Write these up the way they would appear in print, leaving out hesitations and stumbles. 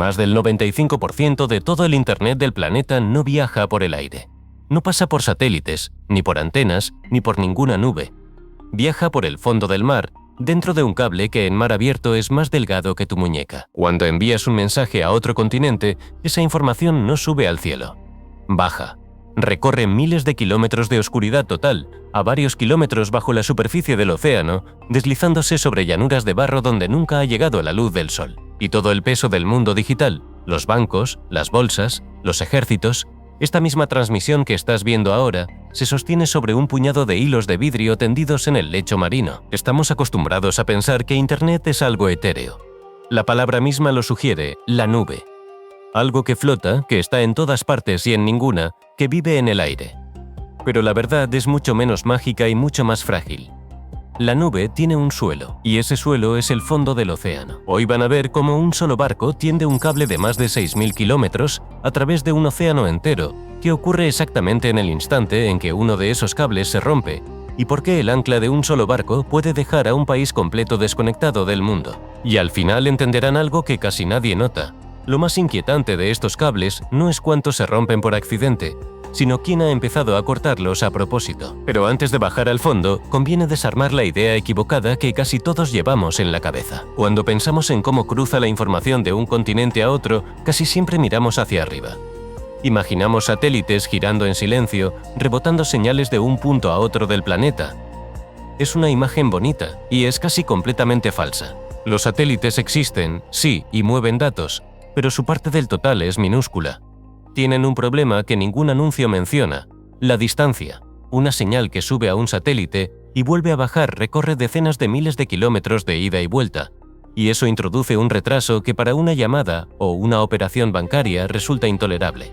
Más del 95% de todo el Internet del planeta no viaja por el aire. No pasa por satélites, ni por antenas, ni por ninguna nube. Viaja por el fondo del mar, dentro de un cable que en mar abierto es más delgado que tu muñeca. Cuando envías un mensaje a otro continente, esa información no sube al cielo. Baja. Recorre miles de kilómetros de oscuridad total, a varios kilómetros bajo la superficie del océano, deslizándose sobre llanuras de barro donde nunca ha llegado la luz del sol. Y todo el peso del mundo digital, los bancos, las bolsas, los ejércitos, esta misma transmisión que estás viendo ahora, se sostiene sobre un puñado de hilos de vidrio tendidos en el lecho marino. Estamos acostumbrados a pensar que Internet es algo etéreo. La palabra misma lo sugiere, la nube. Algo que flota, que está en todas partes y en ninguna, que vive en el aire. Pero la verdad es mucho menos mágica y mucho más frágil. La nube tiene un suelo, y ese suelo es el fondo del océano. Hoy van a ver cómo un solo barco tiende un cable de más de 6.000 kilómetros a través de un océano entero, que ocurre exactamente en el instante en que uno de esos cables se rompe, y por qué el ancla de un solo barco puede dejar a un país completo desconectado del mundo. Y al final entenderán algo que casi nadie nota. Lo más inquietante de estos cables no es cuántos se rompen por accidente, sino quién ha empezado a cortarlos a propósito. Pero antes de bajar al fondo, conviene desarmar la idea equivocada que casi todos llevamos en la cabeza. Cuando pensamos en cómo cruza la información de un continente a otro, casi siempre miramos hacia arriba. Imaginamos satélites girando en silencio, rebotando señales de un punto a otro del planeta. Es una imagen bonita, y es casi completamente falsa. Los satélites existen, sí, y mueven datos, pero su parte del total es minúscula. Tienen un problema que ningún anuncio menciona: la distancia. Una señal que sube a un satélite y vuelve a bajar recorre decenas de miles de kilómetros de ida y vuelta, y eso introduce un retraso que para una llamada o una operación bancaria resulta intolerable.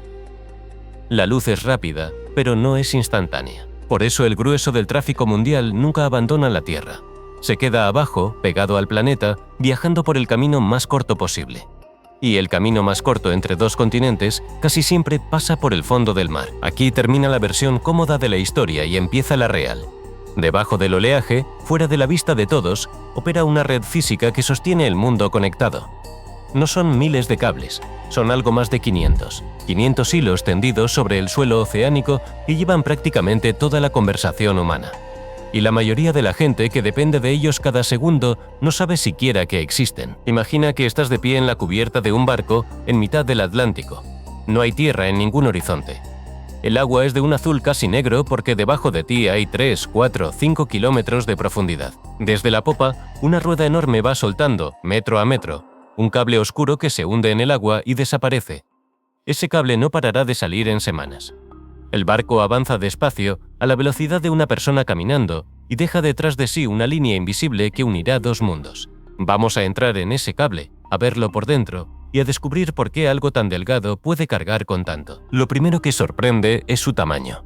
La luz es rápida, pero no es instantánea. Por eso el grueso del tráfico mundial nunca abandona la Tierra. Se queda abajo, pegado al planeta, viajando por el camino más corto posible. Y el camino más corto entre dos continentes casi siempre pasa por el fondo del mar. Aquí termina la versión cómoda de la historia y empieza la real. Debajo del oleaje, fuera de la vista de todos, opera una red física que sostiene el mundo conectado. No son miles de cables, son algo más de 500. 500 hilos tendidos sobre el suelo oceánico que llevan prácticamente toda la conversación humana. Y la mayoría de la gente que depende de ellos cada segundo no sabe siquiera que existen. Imagina que estás de pie en la cubierta de un barco en mitad del Atlántico. No hay tierra en ningún horizonte. El agua es de un azul casi negro porque debajo de ti hay 3, 4, 5 kilómetros de profundidad. Desde la popa, una rueda enorme va soltando, metro a metro, un cable oscuro que se hunde en el agua y desaparece. Ese cable no parará de salir en semanas. El barco avanza despacio, a la velocidad de una persona caminando, y deja detrás de sí una línea invisible que unirá dos mundos. Vamos a entrar en ese cable, a verlo por dentro, y a descubrir por qué algo tan delgado puede cargar con tanto. Lo primero que sorprende es su tamaño.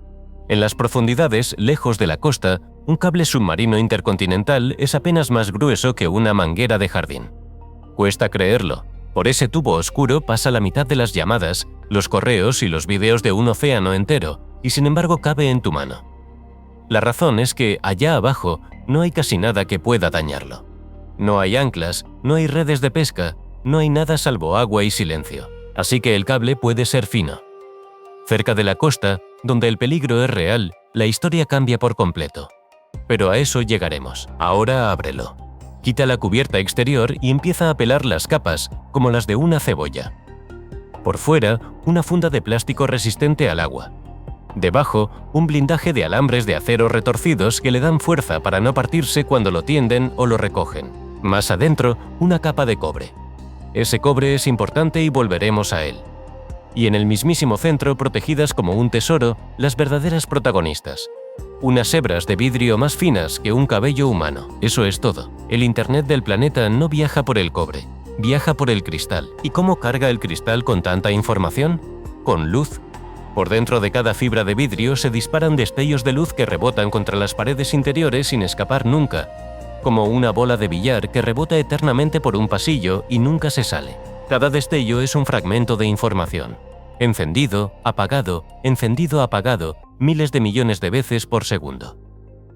En las profundidades, lejos de la costa, un cable submarino intercontinental es apenas más grueso que una manguera de jardín. Cuesta creerlo. Por ese tubo oscuro pasa la mitad de las llamadas, los correos y los vídeos de un océano entero, y sin embargo cabe en tu mano. La razón es que allá abajo no hay casi nada que pueda dañarlo. No hay anclas, no hay redes de pesca, no hay nada salvo agua y silencio. Así que el cable puede ser fino. Cerca de la costa, donde el peligro es real, la historia cambia por completo. Pero a eso llegaremos. Ahora ábrelo. Quita la cubierta exterior y empieza a pelar las capas, como las de una cebolla. Por fuera, una funda de plástico resistente al agua. Debajo, un blindaje de alambres de acero retorcidos que le dan fuerza para no partirse cuando lo tienden o lo recogen. Más adentro, una capa de cobre. Ese cobre es importante y volveremos a él. Y en el mismísimo centro, protegidas como un tesoro, las verdaderas protagonistas. Unas hebras de vidrio más finas que un cabello humano. Eso es todo. El Internet del planeta no viaja por el cobre, viaja por el cristal. ¿Y cómo carga el cristal con tanta información? Con luz. Por dentro de cada fibra de vidrio se disparan destellos de luz que rebotan contra las paredes interiores sin escapar nunca, como una bola de billar que rebota eternamente por un pasillo y nunca se sale. Cada destello es un fragmento de información. Encendido, apagado, miles de millones de veces por segundo.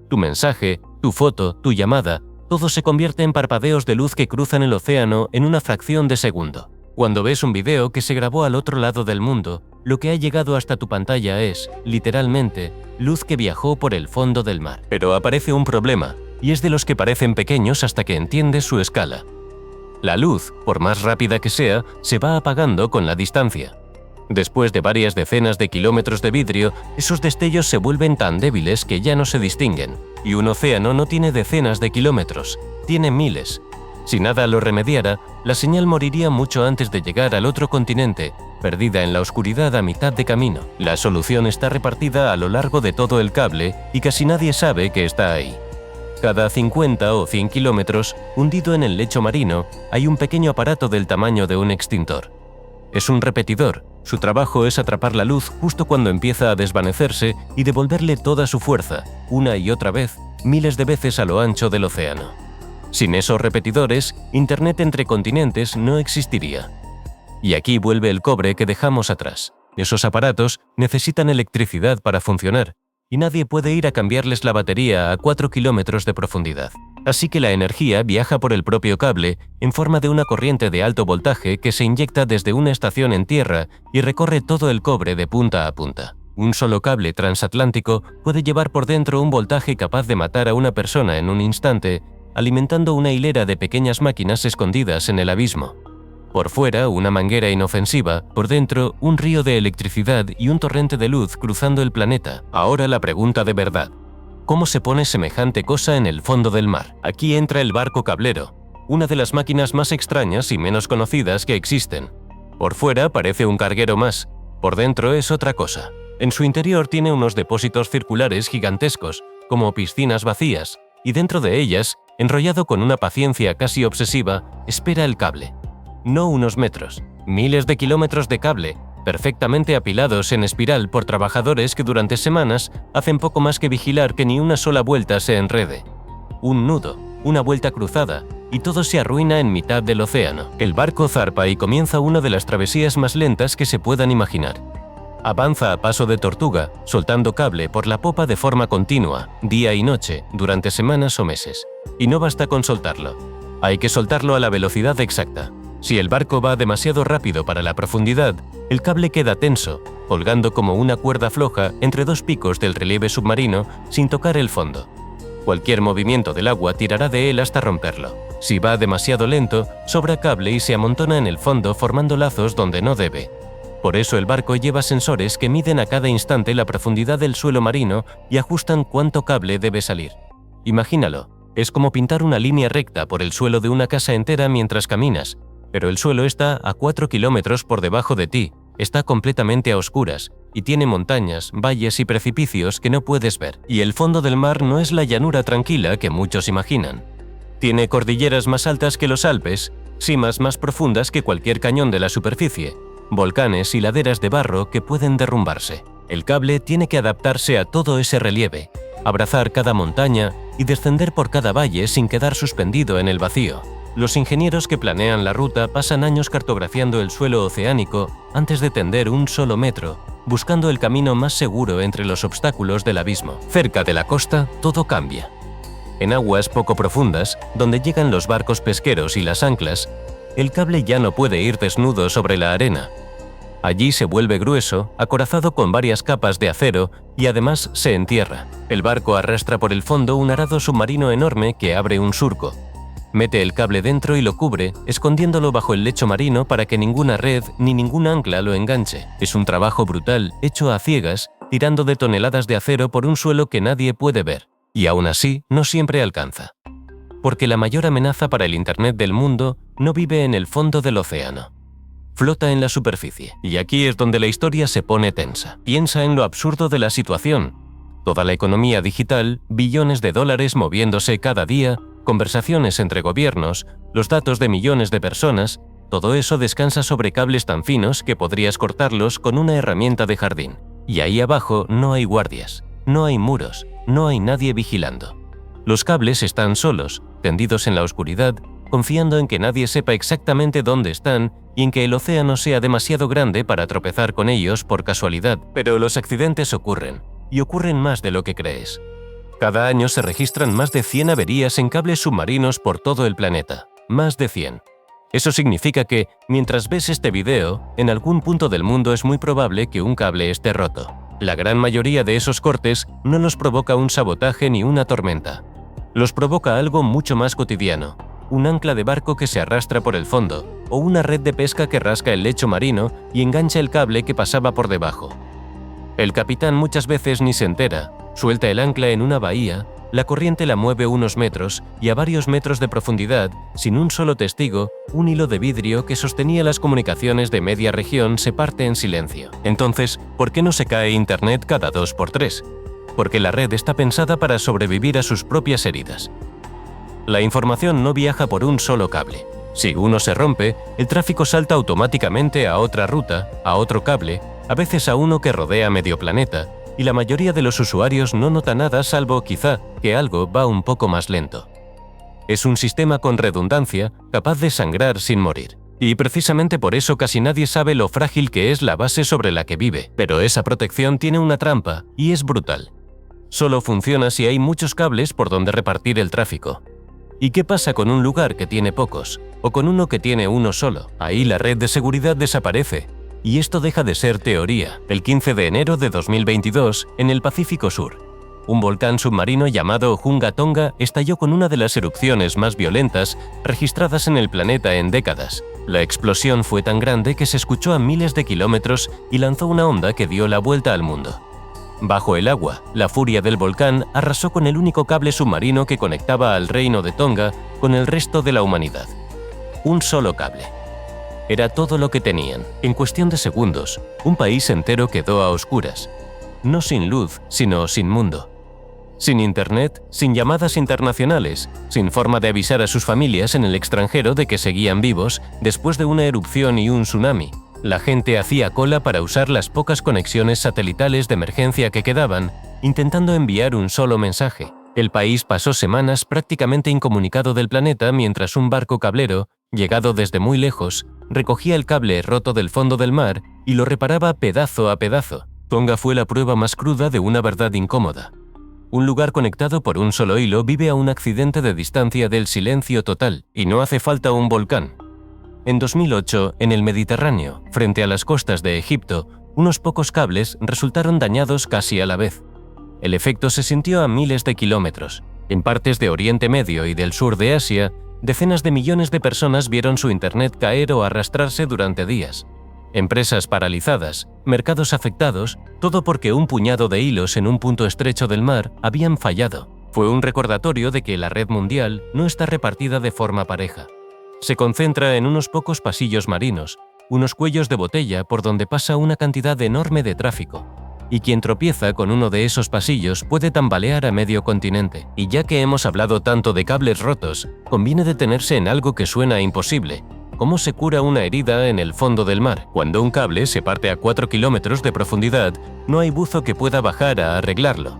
Tu mensaje, tu foto, tu llamada, todo se convierte en parpadeos de luz que cruzan el océano en una fracción de segundo. Cuando ves un video que se grabó al otro lado del mundo, lo que ha llegado hasta tu pantalla es, literalmente, luz que viajó por el fondo del mar. Pero aparece un problema, y es de los que parecen pequeños hasta que entiendes su escala. La luz, por más rápida que sea, se va apagando con la distancia. Después de varias decenas de kilómetros de vidrio, esos destellos se vuelven tan débiles que ya no se distinguen. Y un océano no tiene decenas de kilómetros, tiene miles. Si nada lo remediara, la señal moriría mucho antes de llegar al otro continente, perdida en la oscuridad a mitad de camino. La solución está repartida a lo largo de todo el cable y casi nadie sabe que está ahí. Cada 50 o 100 kilómetros, hundido en el lecho marino, hay un pequeño aparato del tamaño de un extintor. Es un repetidor. Su trabajo es atrapar la luz justo cuando empieza a desvanecerse y devolverle toda su fuerza, una y otra vez, miles de veces a lo ancho del océano. Sin esos repetidores, Internet entre continentes no existiría. Y aquí vuelve el cobre que dejamos atrás. Esos aparatos necesitan electricidad para funcionar, y nadie puede ir a cambiarles la batería a 4 kilómetros de profundidad. Así que la energía viaja por el propio cable en forma de una corriente de alto voltaje que se inyecta desde una estación en tierra y recorre todo el cobre de punta a punta. Un solo cable transatlántico puede llevar por dentro un voltaje capaz de matar a una persona en un instante, alimentando una hilera de pequeñas máquinas escondidas en el abismo. Por fuera, una manguera inofensiva, por dentro, un río de electricidad y un torrente de luz cruzando el planeta. Ahora la pregunta de verdad. ¿Cómo se pone semejante cosa en el fondo del mar? Aquí entra el barco cablero, una de las máquinas más extrañas y menos conocidas que existen. Por fuera parece un carguero más, por dentro es otra cosa. En su interior tiene unos depósitos circulares gigantescos, como piscinas vacías, y dentro de ellas, enrollado con una paciencia casi obsesiva, espera el cable. No unos metros, miles de kilómetros de cable, perfectamente apilados en espiral por trabajadores que durante semanas hacen poco más que vigilar que ni una sola vuelta se enrede. Un nudo, una vuelta cruzada, y todo se arruina en mitad del océano. El barco zarpa y comienza una de las travesías más lentas que se puedan imaginar. Avanza a paso de tortuga, soltando cable por la popa de forma continua, día y noche, durante semanas o meses. Y no basta con soltarlo. Hay que soltarlo a la velocidad exacta. Si el barco va demasiado rápido para la profundidad, el cable queda tenso, colgando como una cuerda floja entre dos picos del relieve submarino sin tocar el fondo. Cualquier movimiento del agua tirará de él hasta romperlo. Si va demasiado lento, sobra cable y se amontona en el fondo formando lazos donde no debe. Por eso el barco lleva sensores que miden a cada instante la profundidad del suelo marino y ajustan cuánto cable debe salir. Imagínalo, es como pintar una línea recta por el suelo de una casa entera mientras caminas, pero el suelo está a 4 kilómetros por debajo de ti, está completamente a oscuras y tiene montañas, valles y precipicios que no puedes ver. Y el fondo del mar no es la llanura tranquila que muchos imaginan. Tiene cordilleras más altas que los Alpes, cimas más profundas que cualquier cañón de la superficie, volcanes y laderas de barro que pueden derrumbarse. El cable tiene que adaptarse a todo ese relieve, abrazar cada montaña y descender por cada valle sin quedar suspendido en el vacío. Los ingenieros que planean la ruta pasan años cartografiando el suelo oceánico antes de tender un solo metro, buscando el camino más seguro entre los obstáculos del abismo. Cerca de la costa, todo cambia. En aguas poco profundas, donde llegan los barcos pesqueros y las anclas, el cable ya no puede ir desnudo sobre la arena. Allí se vuelve grueso, acorazado con varias capas de acero y además se entierra. El barco arrastra por el fondo un arado submarino enorme que abre un surco. Mete el cable dentro y lo cubre, escondiéndolo bajo el lecho marino para que ninguna red ni ningún ancla lo enganche. Es un trabajo brutal, hecho a ciegas, tirando de toneladas de acero por un suelo que nadie puede ver. Y aún así, no siempre alcanza. Porque la mayor amenaza para el Internet del mundo no vive en el fondo del océano. Flota en la superficie. Y aquí es donde la historia se pone tensa. Piensa en lo absurdo de la situación. Toda la economía digital, billones de dólares moviéndose cada día, conversaciones entre gobiernos, los datos de millones de personas, todo eso descansa sobre cables tan finos que podrías cortarlos con una herramienta de jardín. Y ahí abajo no hay guardias, no hay muros, no hay nadie vigilando. Los cables están solos, tendidos en la oscuridad, confiando en que nadie sepa exactamente dónde están y en que el océano sea demasiado grande para tropezar con ellos por casualidad. Pero los accidentes ocurren, y ocurren más de lo que crees. Cada año se registran más de 100 averías en cables submarinos por todo el planeta. Más de 100. Eso significa que, mientras ves este video, en algún punto del mundo es muy probable que un cable esté roto. La gran mayoría de esos cortes no los provoca un sabotaje ni una tormenta. Los provoca algo mucho más cotidiano, un ancla de barco que se arrastra por el fondo, o una red de pesca que rasca el lecho marino y engancha el cable que pasaba por debajo. El capitán muchas veces ni se entera, suelta el ancla en una bahía, la corriente la mueve unos metros y a varios metros de profundidad, sin un solo testigo, un hilo de vidrio que sostenía las comunicaciones de media región se parte en silencio. Entonces, ¿por qué no se cae Internet cada 2x3? Porque la red está pensada para sobrevivir a sus propias heridas. La información no viaja por un solo cable. Si uno se rompe, el tráfico salta automáticamente a otra ruta, a otro cable, a veces a uno que rodea medio planeta, y la mayoría de los usuarios no nota nada salvo, quizá, que algo va un poco más lento. Es un sistema con redundancia, capaz de sangrar sin morir. Y precisamente por eso casi nadie sabe lo frágil que es la base sobre la que vive, pero esa protección tiene una trampa, y es brutal. Solo funciona si hay muchos cables por donde repartir el tráfico. ¿Y qué pasa con un lugar que tiene pocos? O con uno que tiene uno solo. Ahí la red de seguridad desaparece. Y esto deja de ser teoría. El 15 de enero de 2022, en el Pacífico Sur, un volcán submarino llamado Hunga Tonga estalló con una de las erupciones más violentas registradas en el planeta en décadas. La explosión fue tan grande que se escuchó a miles de kilómetros y lanzó una onda que dio la vuelta al mundo. Bajo el agua, la furia del volcán arrasó con el único cable submarino que conectaba al reino de Tonga con el resto de la humanidad. Un solo cable. Era todo lo que tenían. En cuestión de segundos, un país entero quedó a oscuras. No sin luz, sino sin mundo. Sin internet, sin llamadas internacionales, sin forma de avisar a sus familias en el extranjero de que seguían vivos después de una erupción y un tsunami. La gente hacía cola para usar las pocas conexiones satelitales de emergencia que quedaban, intentando enviar un solo mensaje. El país pasó semanas prácticamente incomunicado del planeta mientras un barco cablero, llegado desde muy lejos, recogía el cable roto del fondo del mar y lo reparaba pedazo a pedazo. Tonga fue la prueba más cruda de una verdad incómoda. Un lugar conectado por un solo hilo vive a un accidente de distancia del silencio total, y no hace falta un volcán. En 2008, en el Mediterráneo, frente a las costas de Egipto, unos pocos cables resultaron dañados casi a la vez. El efecto se sintió a miles de kilómetros. En partes de Oriente Medio y del sur de Asia, decenas de millones de personas vieron su internet caer o arrastrarse durante días. Empresas paralizadas, mercados afectados, todo porque un puñado de hilos en un punto estrecho del mar habían fallado. Fue un recordatorio de que la red mundial no está repartida de forma pareja. Se concentra en unos pocos pasillos marinos, unos cuellos de botella por donde pasa una cantidad enorme de tráfico. Y quien tropieza con uno de esos pasillos puede tambalear a medio continente. Y ya que hemos hablado tanto de cables rotos, conviene detenerse en algo que suena imposible. ¿Cómo se cura una herida en el fondo del mar? Cuando un cable se parte a 4 kilómetros de profundidad, no hay buzo que pueda bajar a arreglarlo.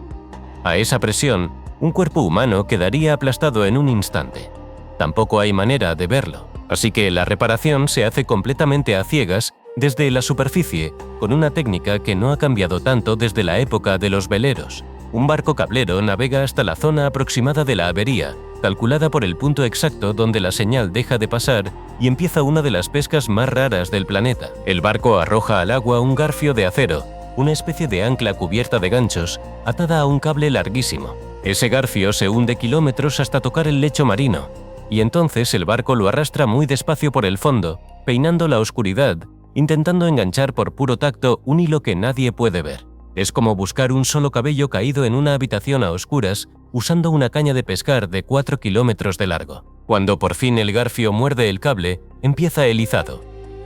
A esa presión, un cuerpo humano quedaría aplastado en un instante. Tampoco hay manera de verlo. Así que la reparación se hace completamente a ciegas desde la superficie, con una técnica que no ha cambiado tanto desde la época de los veleros. Un barco cablero navega hasta la zona aproximada de la avería, calculada por el punto exacto donde la señal deja de pasar, y empieza una de las pescas más raras del planeta. El barco arroja al agua un garfio de acero, una especie de ancla cubierta de ganchos, atada a un cable larguísimo. Ese garfio se hunde kilómetros hasta tocar el lecho marino, y entonces el barco lo arrastra muy despacio por el fondo, peinando la oscuridad, intentando enganchar por puro tacto un hilo que nadie puede ver. Es como buscar un solo cabello caído en una habitación a oscuras, usando una caña de pescar de 4 kilómetros de largo. Cuando por fin el garfio muerde el cable, empieza el izado.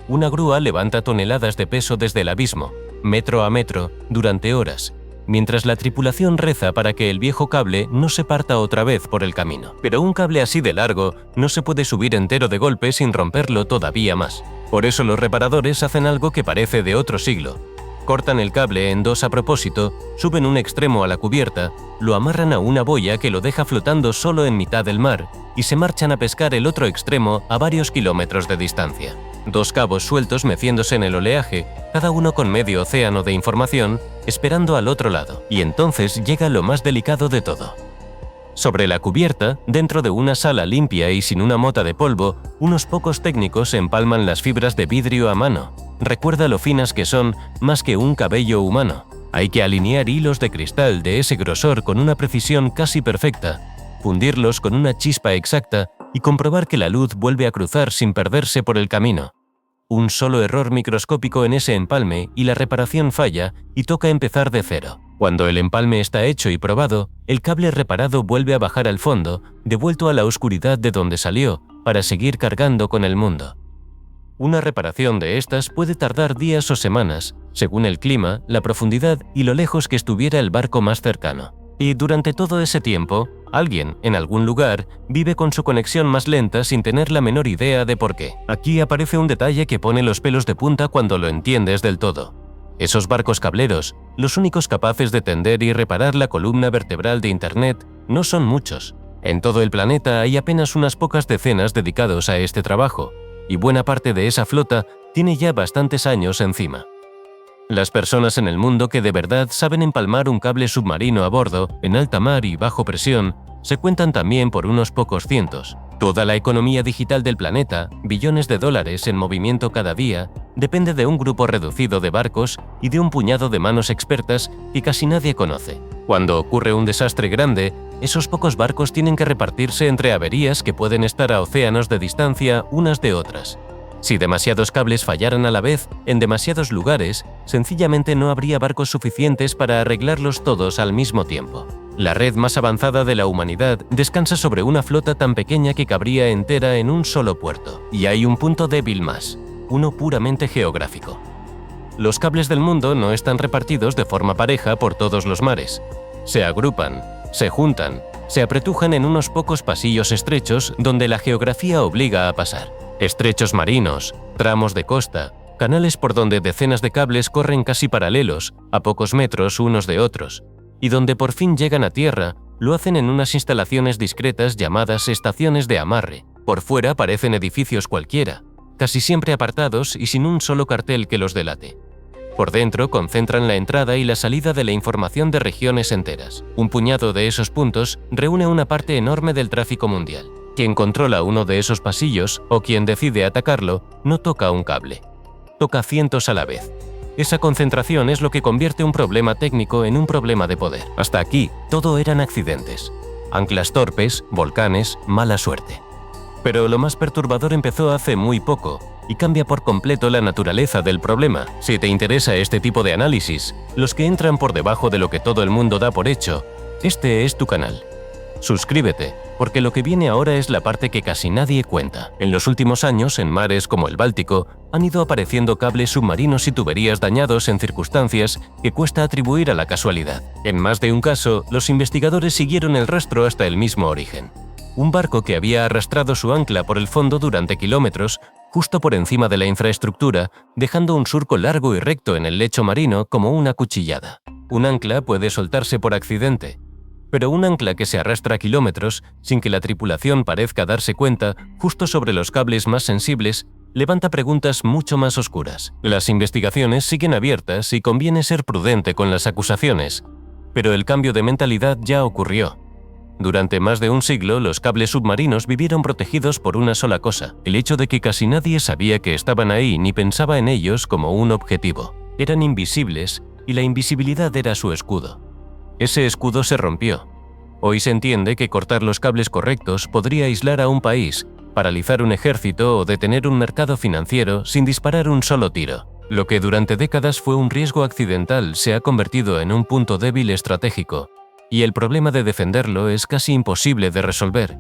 Una grúa levanta toneladas de peso desde el abismo, metro a metro, durante horas, mientras la tripulación reza para que el viejo cable no se parta otra vez por el camino. Pero un cable así de largo no se puede subir entero de golpe sin romperlo todavía más. Por eso los reparadores hacen algo que parece de otro siglo. Cortan el cable en dos a propósito, suben un extremo a la cubierta, lo amarran a una boya que lo deja flotando solo en mitad del mar y se marchan a pescar el otro extremo a varios kilómetros de distancia. Dos cabos sueltos meciéndose en el oleaje, cada uno con medio océano de información, esperando al otro lado. Y entonces llega lo más delicado de todo. Sobre la cubierta, dentro de una sala limpia y sin una mota de polvo, unos pocos técnicos empalman las fibras de vidrio a mano. Recuerda lo finas que son, más que un cabello humano. Hay que alinear hilos de cristal de ese grosor con una precisión casi perfecta, fundirlos con una chispa exacta y comprobar que la luz vuelve a cruzar sin perderse por el camino. Un solo error microscópico en ese empalme y la reparación falla y toca empezar de cero. Cuando el empalme está hecho y probado, el cable reparado vuelve a bajar al fondo, devuelto a la oscuridad de donde salió, para seguir cargando con el mundo. Una reparación de estas puede tardar días o semanas, según el clima, la profundidad y lo lejos que estuviera el barco más cercano. Y durante todo ese tiempo, alguien, en algún lugar, vive con su conexión más lenta sin tener la menor idea de por qué. Aquí aparece un detalle que pone los pelos de punta cuando lo entiendes del todo. Esos barcos cableros, los únicos capaces de tender y reparar la columna vertebral de Internet, no son muchos. En todo el planeta hay apenas unas pocas decenas dedicados a este trabajo, y buena parte de esa flota tiene ya bastantes años encima. Las personas en el mundo que de verdad saben empalmar un cable submarino a bordo, en alta mar y bajo presión, se cuentan también por unos pocos cientos. Toda la economía digital del planeta, billones de dólares en movimiento cada día, depende de un grupo reducido de barcos y de un puñado de manos expertas que casi nadie conoce. Cuando ocurre un desastre grande, esos pocos barcos tienen que repartirse entre averías que pueden estar a océanos de distancia unas de otras. Si demasiados cables fallaran a la vez en demasiados lugares, sencillamente no habría barcos suficientes para arreglarlos todos al mismo tiempo. La red más avanzada de la humanidad descansa sobre una flota tan pequeña que cabría entera en un solo puerto. Y hay un punto débil más, uno puramente geográfico. Los cables del mundo no están repartidos de forma pareja por todos los mares. Se agrupan, se juntan, se apretujan en unos pocos pasillos estrechos donde la geografía obliga a pasar. Estrechos marinos, tramos de costa, canales por donde decenas de cables corren casi paralelos, a pocos metros unos de otros, y donde por fin llegan a tierra, lo hacen en unas instalaciones discretas llamadas estaciones de amarre. Por fuera parecen edificios cualquiera, casi siempre apartados y sin un solo cartel que los delate. Por dentro concentran la entrada y la salida de la información de regiones enteras. Un puñado de esos puntos reúne una parte enorme del tráfico mundial. Quien controla uno de esos pasillos o quien decide atacarlo no toca un cable. Toca cientos a la vez. Esa concentración es lo que convierte un problema técnico en un problema de poder. Hasta aquí, todo eran accidentes. Anclas torpes, volcanes, mala suerte. Pero lo más perturbador empezó hace muy poco y cambia por completo la naturaleza del problema. Si te interesa este tipo de análisis, los que entran por debajo de lo que todo el mundo da por hecho, este es tu canal. Suscríbete, porque lo que viene ahora es la parte que casi nadie cuenta. En los últimos años, en mares como el Báltico, han ido apareciendo cables submarinos y tuberías dañados en circunstancias que cuesta atribuir a la casualidad. En más de un caso, los investigadores siguieron el rastro hasta el mismo origen. Un barco que había arrastrado su ancla por el fondo durante kilómetros, justo por encima de la infraestructura, dejando un surco largo y recto en el lecho marino como una cuchillada. Un ancla puede soltarse por accidente, pero un ancla que se arrastra kilómetros sin que la tripulación parezca darse cuenta, justo sobre los cables más sensibles, levanta preguntas mucho más oscuras. Las investigaciones siguen abiertas y conviene ser prudente con las acusaciones, pero el cambio de mentalidad ya ocurrió. Durante más de un siglo, los cables submarinos vivieron protegidos por una sola cosa, el hecho de que casi nadie sabía que estaban ahí ni pensaba en ellos como un objetivo. Eran invisibles y la invisibilidad era su escudo. Ese escudo se rompió. Hoy se entiende que cortar los cables correctos podría aislar a un país, paralizar un ejército o detener un mercado financiero sin disparar un solo tiro. Lo que durante décadas fue un riesgo accidental se ha convertido en un punto débil estratégico, y el problema de defenderlo es casi imposible de resolver.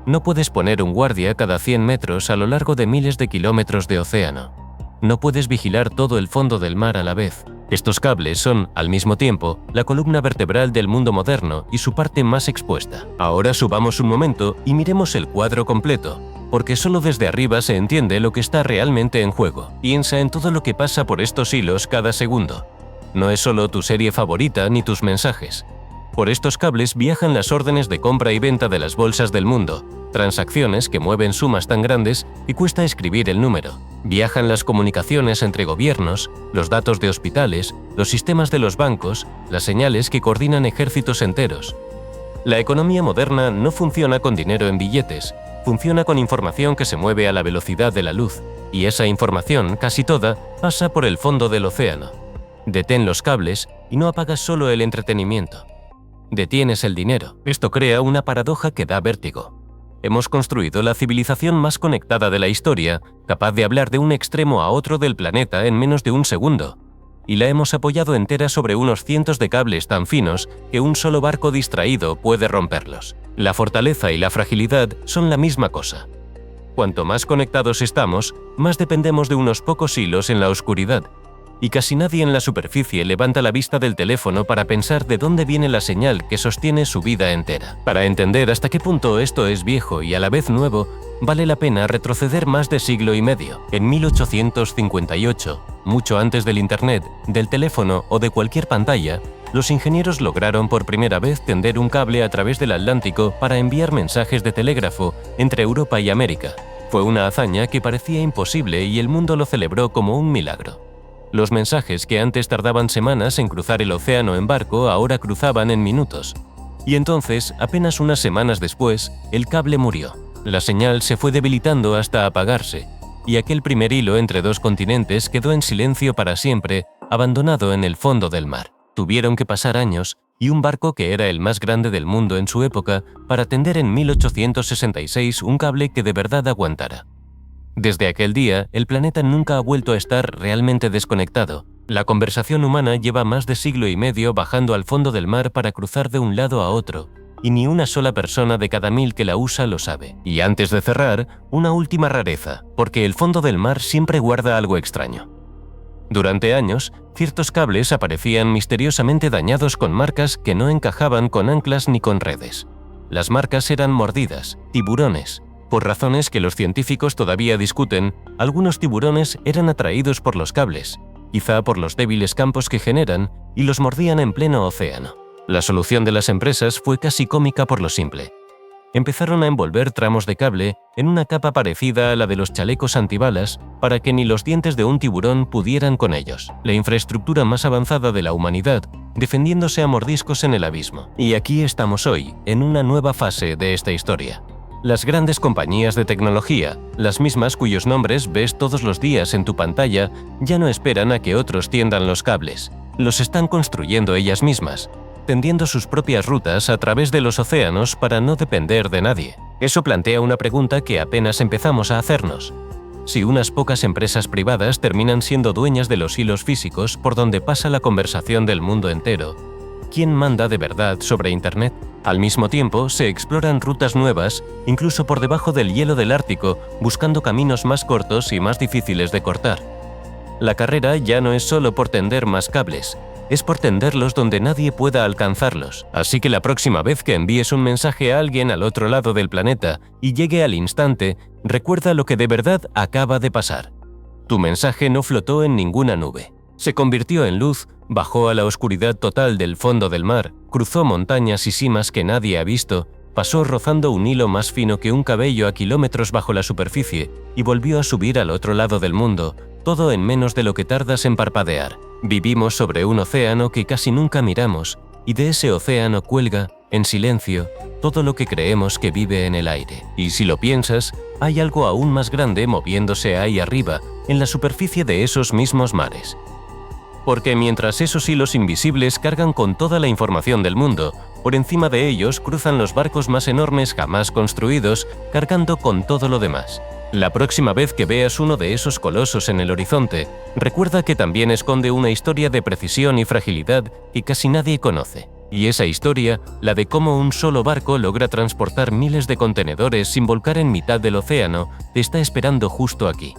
No puedes poner un guardia cada 100 metros a lo largo de miles de kilómetros de océano. No puedes vigilar todo el fondo del mar a la vez. Estos cables son, al mismo tiempo, la columna vertebral del mundo moderno y su parte más expuesta. Ahora subamos un momento y miremos el cuadro completo, porque solo desde arriba se entiende lo que está realmente en juego. Piensa en todo lo que pasa por estos hilos cada segundo. No es solo tu serie favorita ni tus mensajes. Por estos cables viajan las órdenes de compra y venta de las bolsas del mundo, transacciones que mueven sumas tan grandes que cuesta escribir el número. Viajan las comunicaciones entre gobiernos, los datos de hospitales, los sistemas de los bancos, las señales que coordinan ejércitos enteros. La economía moderna no funciona con dinero en billetes, funciona con información que se mueve a la velocidad de la luz, y esa información, casi toda, pasa por el fondo del océano. Detén los cables y no apagas solo el entretenimiento. Detienes el dinero. Esto crea una paradoja que da vértigo. Hemos construido la civilización más conectada de la historia, capaz de hablar de un extremo a otro del planeta en menos de un segundo, y la hemos apoyado entera sobre unos cientos de cables tan finos que un solo barco distraído puede romperlos. La fortaleza y la fragilidad son la misma cosa. Cuanto más conectados estamos, más dependemos de unos pocos hilos en la oscuridad, y casi nadie en la superficie levanta la vista del teléfono para pensar de dónde viene la señal que sostiene su vida entera. Para entender hasta qué punto esto es viejo y a la vez nuevo, vale la pena retroceder más de siglo y medio. En 1858, mucho antes del Internet, del teléfono o de cualquier pantalla, los ingenieros lograron por primera vez tender un cable a través del Atlántico para enviar mensajes de telégrafo entre Europa y América. Fue una hazaña que parecía imposible y el mundo lo celebró como un milagro. Los mensajes que antes tardaban semanas en cruzar el océano en barco ahora cruzaban en minutos. Y entonces, apenas unas semanas después, el cable murió. La señal se fue debilitando hasta apagarse, y aquel primer hilo entre dos continentes quedó en silencio para siempre, abandonado en el fondo del mar. Tuvieron que pasar años, y un barco que era el más grande del mundo en su época, para tender en 1866 un cable que de verdad aguantara. Desde aquel día, el planeta nunca ha vuelto a estar realmente desconectado. La conversación humana lleva más de siglo y medio bajando al fondo del mar para cruzar de un lado a otro, y ni una sola persona de cada 1000 que la usa lo sabe. Y antes de cerrar, una última rareza, porque el fondo del mar siempre guarda algo extraño. Durante años, ciertos cables aparecían misteriosamente dañados con marcas que no encajaban con anclas ni con redes. Las marcas eran mordidas, tiburones. Por razones que los científicos todavía discuten, algunos tiburones eran atraídos por los cables, quizá por los débiles campos que generan, y los mordían en pleno océano. La solución de las empresas fue casi cómica por lo simple. Empezaron a envolver tramos de cable en una capa parecida a la de los chalecos antibalas para que ni los dientes de un tiburón pudieran con ellos. La infraestructura más avanzada de la humanidad, defendiéndose a mordiscos en el abismo. Y aquí estamos hoy, en una nueva fase de esta historia. Las grandes compañías de tecnología, las mismas cuyos nombres ves todos los días en tu pantalla, ya no esperan a que otros tiendan los cables. Los están construyendo ellas mismas, tendiendo sus propias rutas a través de los océanos para no depender de nadie. Eso plantea una pregunta que apenas empezamos a hacernos. Si unas pocas empresas privadas terminan siendo dueñas de los hilos físicos por donde pasa la conversación del mundo entero, ¿quién manda de verdad sobre Internet? Al mismo tiempo, se exploran rutas nuevas, incluso por debajo del hielo del Ártico, buscando caminos más cortos y más difíciles de cortar. La carrera ya no es solo por tender más cables, es por tenderlos donde nadie pueda alcanzarlos. Así que la próxima vez que envíes un mensaje a alguien al otro lado del planeta y llegue al instante, recuerda lo que de verdad acaba de pasar. Tu mensaje no flotó en ninguna nube. Se convirtió en luz, bajó a la oscuridad total del fondo del mar, cruzó montañas y cimas que nadie ha visto, pasó rozando un hilo más fino que un cabello a kilómetros bajo la superficie y volvió a subir al otro lado del mundo, todo en menos de lo que tardas en parpadear. Vivimos sobre un océano que casi nunca miramos, y de ese océano cuelga, en silencio, todo lo que creemos que vive en el aire. Y si lo piensas, hay algo aún más grande moviéndose ahí arriba, en la superficie de esos mismos mares. Porque mientras esos hilos invisibles cargan con toda la información del mundo, por encima de ellos cruzan los barcos más enormes jamás construidos, cargando con todo lo demás. La próxima vez que veas uno de esos colosos en el horizonte, recuerda que también esconde una historia de precisión y fragilidad que casi nadie conoce. Y esa historia, la de cómo un solo barco logra transportar miles de contenedores sin volcar en mitad del océano, te está esperando justo aquí.